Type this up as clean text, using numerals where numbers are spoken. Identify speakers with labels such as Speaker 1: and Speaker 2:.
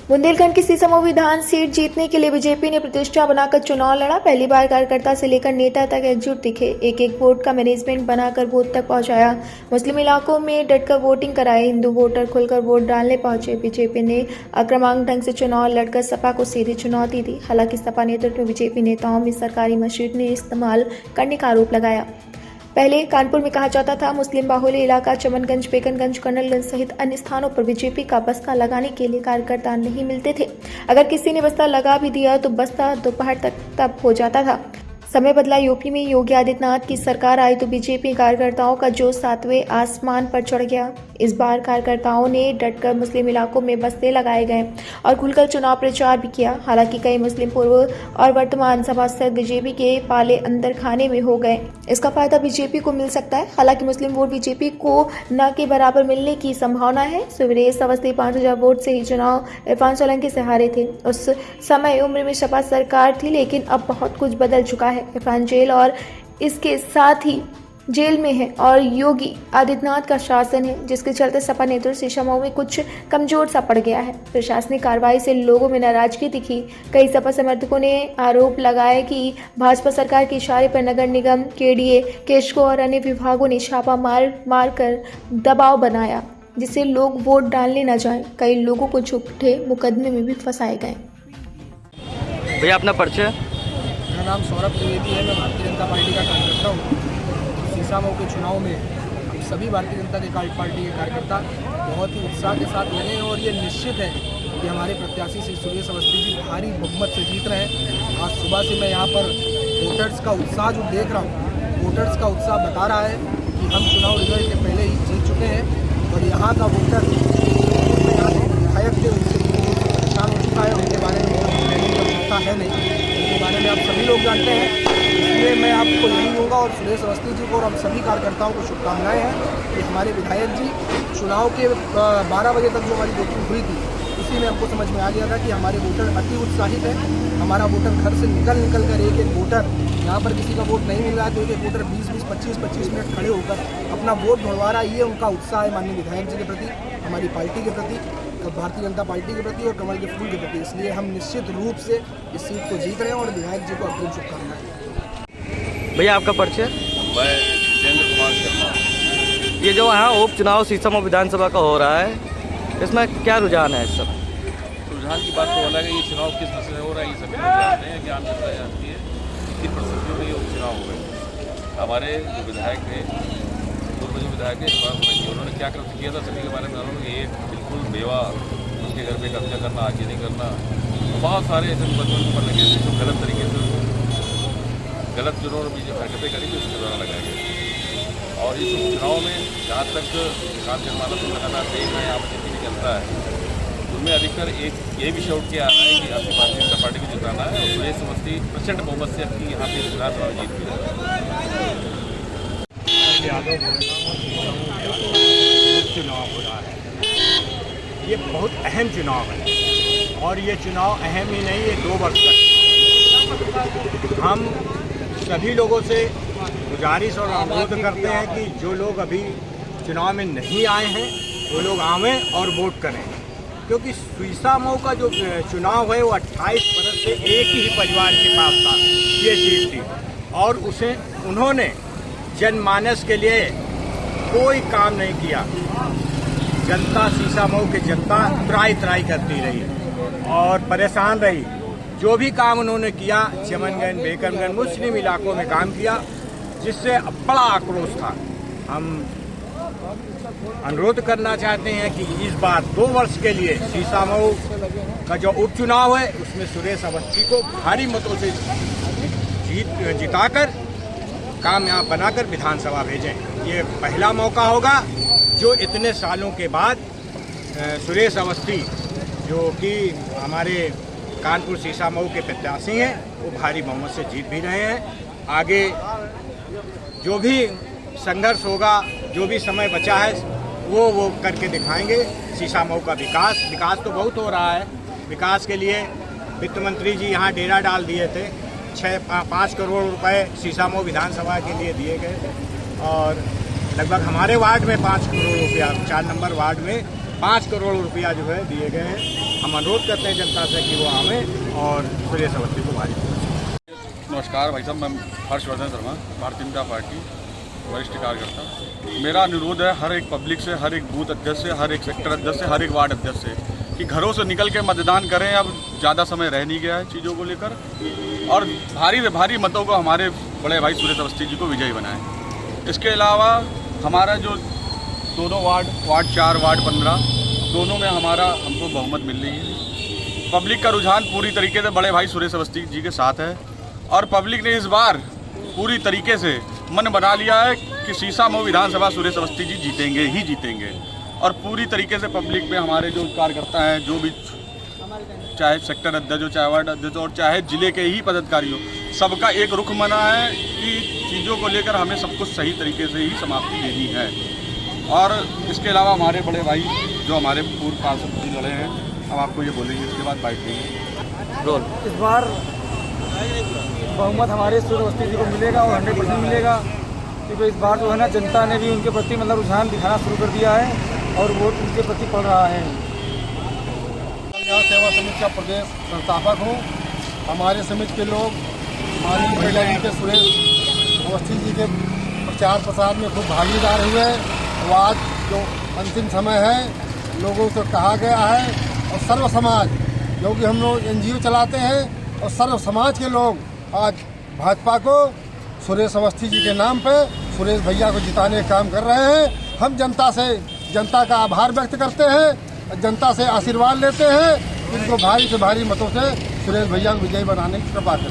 Speaker 1: बुंदेलखंड की सीसामऊ विधान सीट जीतने के लिए बीजेपी ने प्रतिष्ठा बनाकर चुनाव लड़ा। पहली बार कार्यकर्ता से लेकर नेता तक एकजुट दिखे। एक एक वोट का मैनेजमेंट बनाकर बूथ तक पहुंचाया। मुस्लिम इलाकों में डटकर वोटिंग कराई। हिंदू वोटर खुलकर वोट डालने पहुंचे। बीजेपी ने आक्रामक ढंग से चुनाव लड़कर सपा को सीधी चुनौती दी। हालांकि सपा नेतृत्व में बीजेपी नेताओं में सरकारी मशीनरी इस्तेमाल करने का आरोप लगाया। पहले कानपुर में कहा जाता था मुस्लिम बाहुल्य इलाका चमनगंज, बेकनगंज, कर्नलगंज सहित अन्य स्थानों पर बीजेपी का बस्ता लगाने के लिए कार्यकर्ता नहीं मिलते थे। अगर किसी ने बस्ता लगा भी दिया तो बस्ता दोपहर तक तब हो जाता था। समय बदला। यूपी में योगी आदित्यनाथ की सरकार आई तो बीजेपी कार्यकर्ताओं का जोश सातवें आसमान पर चढ़ गया। इस बार कार्यकर्ताओं ने डटकर मुस्लिम इलाकों में बस्ते लगाए गए और खुलकर चुनाव प्रचार भी किया। हालांकि कई मुस्लिम पूर्व और वर्तमान सभासद बीजेपी के पाले अंदर खाने में हो गए। इसका फायदा बीजेपी को मिल सकता है। हालांकि मुस्लिम वोट बीजेपी को न के बराबर मिलने की संभावना है। सुरेश अवस्थी 5000 वोट से ही चुनाव इरफान सोलंकी से हारे थे। उस समय उम्र में सपा सरकार थी, लेकिन अब बहुत कुछ बदल चुका है। इरफान जेल और इसके साथ ही जेल में है और योगी आदित्यनाथ का शासन है, जिसके चलते सपा नेतृत्व सीसामऊ में कुछ कमजोर सा पड़ गया है। प्रशासनिक कार्रवाई से लोगों में नाराजगी दिखी। कई सपा समर्थकों ने आरोप लगाया कि भाजपा सरकार के इशारे पर नगर निगम, केडीए, केशको और अन्य विभागों ने छापा मार कर दबाव बनाया, जिससे लोग वोट डालने न जाएं। कई लोगों को झूठे मुकदमे में भी फंसाए गए।
Speaker 2: भैया अपना परिचय।
Speaker 3: मेरा नाम सौरभ त्रिवेदी है। मैं भारतीय जनता पार्टी का कार्यकर्ता हूँ। सीसामऊ के चुनाव में हम सभी भारतीय जनता पार्टी के कार्यकर्ता बहुत ही उत्साह के साथ लगे हैं और ये निश्चित है कि हमारे प्रत्याशी श्री सुरेश अवस्थी जी भारी बहुमत से जीत रहे हैं। आज सुबह से मैं यहाँ पर वोटर्स का उत्साह जो देख रहा हूँ, वोटर्स का उत्साह बता रहा है कि हम चुनाव रिजल्ट के पहले ही जीत चुके हैं और यहाँ का वोटर विधायक थे उनसे परेशान हो चुका है। उनके बारे में कहने की आवश्यकता है नहीं, उनके बारे में आप सभी लोग जानते हैं। इसलिए मैं आपको यही दूंगा और सुरेश अवस्थी जी को और हम सभी कार्यकर्ताओं को शुभकामनाएं हैं कि हमारे विधायक जी चुनाव के 12 बजे तक जो हमारी वोटिंग हुई थी, उसी में हमको समझ में आ गया था कि हमारे वोटर अति उत्साहित है। हमारा वोटर घर से निकल कर एक एक वोटर, यहाँ पर किसी का वोट नहीं मिल रहा है तो एक एक वोटर 20-20, 25-25 मिनट खड़े होकर अपना वोट ढूंढवा रहा है। ये उनका उत्साह है माननीय विधायक जी के प्रति, हमारी पार्टी के प्रति, भारतीय जनता पार्टी के प्रति और कमल के फूल के प्रति। इसलिए हम निश्चित रूप से इस सीट को जीत रहे हैं और विधायक जी को अग्रिम शुभकामनाएं।
Speaker 2: भैया आपका परिचय।
Speaker 4: मैं जितेंद्र कुमार शर्मा।
Speaker 2: ये जो यहाँ उपचुनाव सीसामऊ विधानसभा का हो रहा है, इसमें क्या रुझान है? इस सब
Speaker 4: रुझान की बात तो अलग है। ये चुनाव किस तरह से हो रहा है ये सभी लोग जानते हैं, ज्ञान जनता जानती है। किन परिस्थितियों में ये उपचुनाव हो गए। हमारे जो विधायक थे, पूर्व जो विधायक थे, उन्होंने क्या कृत्य किया था सभी के बारे में उन्होंने एक बिल्कुल बेवा उसके घर पे कब्जा करना, आगे नहीं करना, बहुत सारे ऐसे मुकदमे पर लगे थे जो गलत तरीके से गलत जो उन्होंने जो हरकतें करी थी उसके द्वारा लगाए गए। और इस उपचुनाव में जहाँ तक किसान जनमानस को लगातार देख रहे हैं, यहाँ पर जितनी भी जनता है, उनमें अधिकतर एक ये विषय उठ के आ रहा है कि आपकी भारतीय जनता पार्टी को जिताना है और सुरेश अवस्थी प्रचंड बहुमत से आपकी यहाँ पे विधानसभा जीत भी
Speaker 5: चुनाव हो रहा है। ये बहुत अहम चुनाव है और ये चुनाव अहम ही नहीं, ये 2 वर्ष तक हम सभी लोगों से गुजारिश और अनुरोध करते हैं कि जो लोग अभी चुनाव में नहीं आए हैं वो लोग आवें और वोट करें, क्योंकि सीसामऊ का जो चुनाव है वो 28 बरस से एक ही परिवार के पास था, ये सीट थी और उसे उन्होंने जनमानस के लिए कोई काम नहीं किया। जनता, सीसामऊ की जनता त्राई करती रही और परेशान रही। जो भी काम उन्होंने किया, चमनगंज, बेकनगंज, मुस्लिम इलाकों में काम किया, जिससे बड़ा आक्रोश था। हम अनुरोध करना चाहते हैं कि इस बार 2 वर्ष के लिए सीसामऊ का जो उपचुनाव है उसमें सुरेश अवस्थी को भारी मतों से जिताकर काम यहाँ बनाकर विधानसभा भेजें। ये पहला मौका होगा जो इतने सालों के बाद सुरेश अवस्थी, जो कि हमारे कानपुर सीसामऊ के प्रत्याशी हैं, वो भारी बहुमत से जीत भी रहे हैं। आगे जो भी संघर्ष होगा, जो भी समय बचा है, वो करके दिखाएंगे। सीसामऊ का विकास तो बहुत हो रहा है। विकास के लिए वित्त मंत्री जी यहाँ डेरा डाल दिए थे। 5 करोड़ रुपए सीसामऊ विधानसभा के लिए दिए गए थे और लगभग हमारे वार्ड में 5 करोड़ रुपया, 4 नंबर वार्ड में 5 करोड़ रुपया जो है दिए गए हैं। हम अनुरोध करते हैं जनता से कि वो आवें और सुरेश अवस्थी को भारी।
Speaker 6: नमस्कार भाई साहब, मैं हर्षवर्धन शर्मा, भारतीय जनता पार्टी वरिष्ठ कार्यकर्ता। मेरा अनुरोध है हर एक पब्लिक से, हर एक बूथ अध्यक्ष से, हर एक सेक्टर अध्यक्ष से, हर एक वार्ड अध्यक्ष से कि घरों से निकल के मतदान करें। अब ज़्यादा समय रह नहीं गया है चीज़ों को लेकर, और भारी से भारी मतों को हमारे बड़े भाई सुरेश अवस्थी जी को विजयी बनाएं। इसके अलावा हमारा जो दोनों वार्ड 4, वार्ड 15, दोनों में हमको बहुमत मिल रही है। पब्लिक का रुझान पूरी तरीके से बड़े भाई सुरेश अवस्थी जी के साथ है, और पब्लिक ने इस बार पूरी तरीके से मन बना लिया है कि सीसामऊ विधानसभा सुरेश अवस्थी जी जीतेंगे ही जीतेंगे। और पूरी तरीके से पब्लिक में हमारे जो कार्यकर्ता हैं, जो भी चाहे सेक्टर अध्यक्ष हो, चाहे वार्ड अध्यक्ष और चाहे जिले के ही पदाधिकारी हो, सबका एक रुख मना है कि चीज़ों को लेकर हमें सब कुछ सही तरीके से ही समाप्ति देनी है। और इसके अलावा हमारे बड़े भाई जो हमारे पूर्व पार्षद जी लड़े हैं, अब आपको ये बोलेंगे, इसके बाद बाइट देंगे।
Speaker 2: रोल।
Speaker 3: इस बार बहुमत हमारे सुरेश अवस्थी जी को मिलेगा और 100% मिलेगा, क्योंकि इस बार जो है ना जनता ने भी उनके प्रति मतलब रुझान दिखाना शुरू कर दिया है और वोट उनके प्रति पड़ रहा है।
Speaker 7: यहाँ सेवा समिति का प्रदेश संस्थापक हूँ। हमारे समिति के लोग माननीय महिला जी के सुरेश अवस्थी जी के प्रचार प्रसार में खूब भागीदार हुए। और आज जो अंतिम समय है, लोगों से कहा गया है और सर्व समाज, क्योंकि हम लोग NGO चलाते हैं, और सर्व समाज के लोग आज भाजपा को सुरेश अवस्थी जी के नाम पे सुरेश भैया को जिताने का काम कर रहे हैं। हम जनता का आभार व्यक्त करते हैं, जनता से आशीर्वाद लेते हैं, इनको भारी से भारी मतों से सुरेश भैया को विजयी बनाने की कृपा करें।